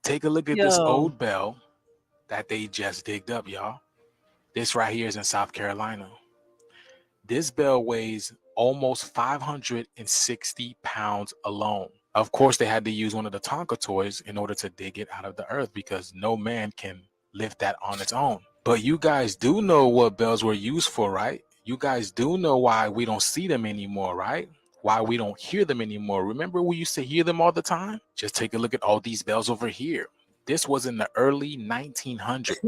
Take a look at this Yo, old bell that they just digged up, y'all. This right here is in South Carolina. This bell weighs almost 560 pounds alone. Of course, they had to use one of the Tonka toys in order to dig it out of the earth because no man can lift that on its own. But you guys do know what bells were used for, right? You guys do know why we don't see them anymore, right? Why we don't hear them anymore. Remember we used to hear them all the time? Just take a look at all these bells over here. This was in the early 1900s.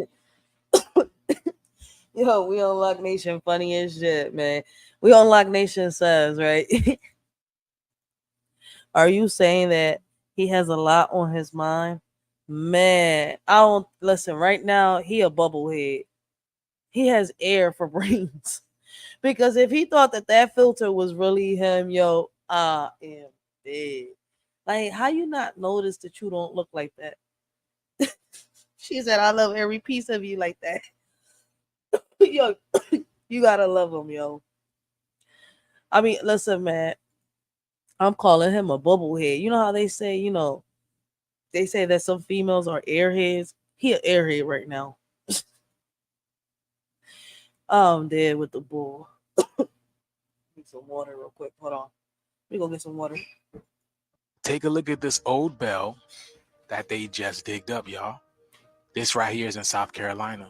yo, we on Lock Nation funny as shit, man. We on Lock Nation says, right? Are you saying that he has a lot on his mind? Man, I don't listen right now. He a bubblehead. He has air for brains. Because if he thought that that filter was really him, yo, I am dead. Like, how you not notice that you don't look like that? She said, I love every piece of you like that. Yo, you gotta love him, yo. I mean, listen, man, I'm calling him a bubblehead. You know how they say, they say that some females are airheads. He an airhead right now. I'm dead with the bull. Need some water real quick. Hold on. Let me go get some water. Take a look at this old bell that they just digged up, y'all. This right here is in South Carolina.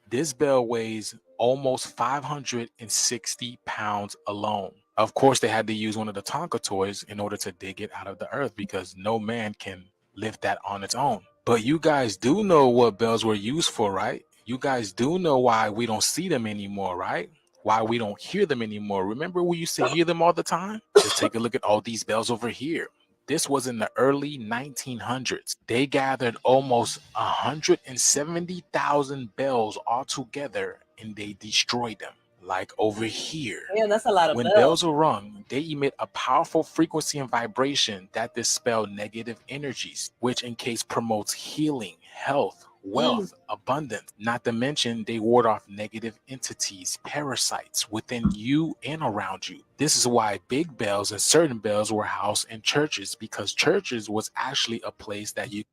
This bell weighs almost 560 pounds alone. Of course, they had to use one of the Tonka toys in order to dig it out of the earth because no man can lift that on its own. But you guys do know what bells were used for, right? You guys do know why we don't see them anymore, right? Why we don't hear them anymore. Remember we used to hear them all the time? Just take a look at all these bells over here. This was in the early 1900s. They gathered almost 170,000 bells all together and they destroyed them. Like over here. Yeah, that's a lot of When bells. bells are rung, they emit a powerful frequency and vibration that dispel negative energies, which in case promotes healing, health, Mm. wealth, abundance. Not to mention, they ward off negative entities, parasites within you and around you. This is why big bells and certain bells were housed in churches because churches was actually a place that you.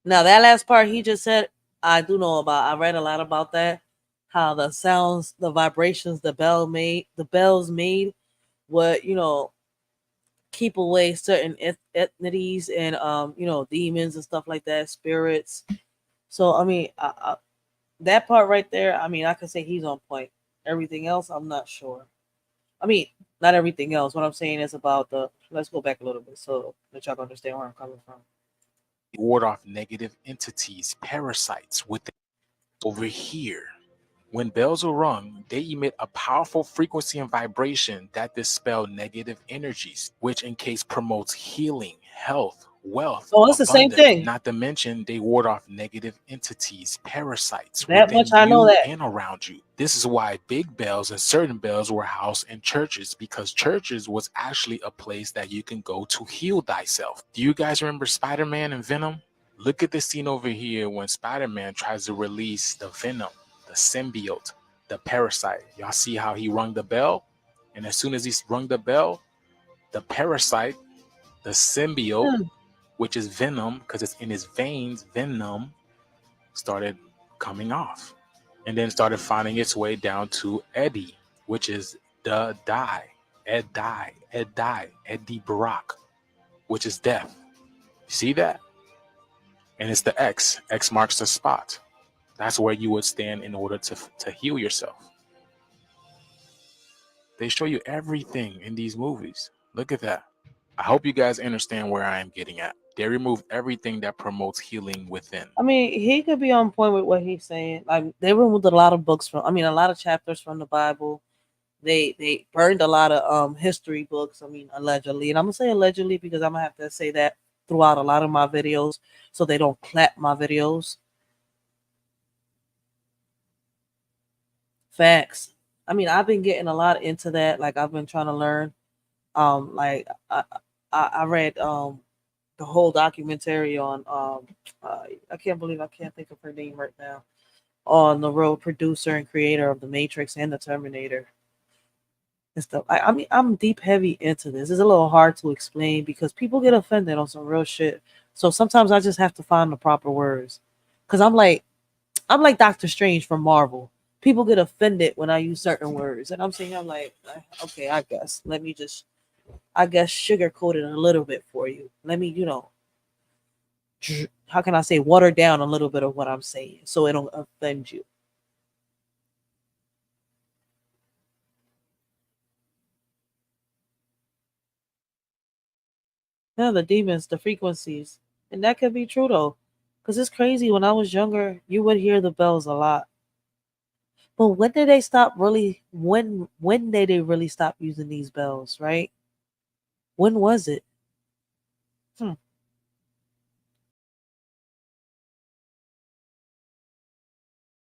Now that last part he just said, I do know about. I read a lot about that. How the sounds, the vibrations, the bells made, what keep away certain ethnities and demons and stuff like that, spirits. So I mean, that part right there, I mean, I can say he's on point. Everything else, I'm not sure. I mean, not everything else. What I'm saying is about the. Let's go back a little bit so that y'all can understand where I'm coming from. ward off negative entities, parasites within over here. When bells are rung, they emit a powerful frequency and vibration that dispel negative energies, which in case promotes healing, health, wealth, Oh, it's the same abundance. thing. Not to mention, they ward off negative entities, parasites That much within I know you that. and around you. This is why big bells and certain bells were housed in churches because churches was actually a place that you can go to heal thyself. Do you guys remember Spider-Man and Venom? Look at the scene over here when Spider-Man tries to release the venom, the symbiote, the parasite. Y'all see how he rung the bell? And as soon as he rung the bell, the parasite, the symbiote, Hmm. which is venom, because it's in his veins, venom started coming off. And then started finding its way down to Eddie, which is the die. Eddie Barack, which is death. See that? And it's the X. X marks the spot. That's where you would stand in order to heal yourself. They show you everything in these movies. Look at that. I hope you guys understand where I am getting at. They remove everything that promotes healing within. I mean, he could be on point with what he's saying. Like they removed a lot of books from. I mean, a lot of chapters from the Bible. They burned a lot of history books. I mean, allegedly, and I'm gonna say allegedly because I'm gonna have to say that throughout a lot of my videos, so they don't clap my videos. Facts. I mean, I've been getting a lot into that. Like I've been trying to learn. Like I read the whole documentary on I can't believe I can't think of her name right now, on the road producer and creator of the Matrix and the Terminator. and stuff. I mean, I'm deep heavy into this. It's a little hard to explain because people get offended on some real shit. So sometimes I just have to find the proper words. Cause I'm like Doctor Strange from Marvel. People get offended when I use certain words, and I'm like, okay, I guess let me just, I guess sugarcoat it a little bit for you. Let me, how can I say, water down a little bit of what I'm saying so it don't offend you. Yeah, the demons, the frequencies, and that could be true though, because it's crazy. When I was younger, you would hear the bells a lot. But when did they stop really? When did they really stop using these bells? Right? When was it?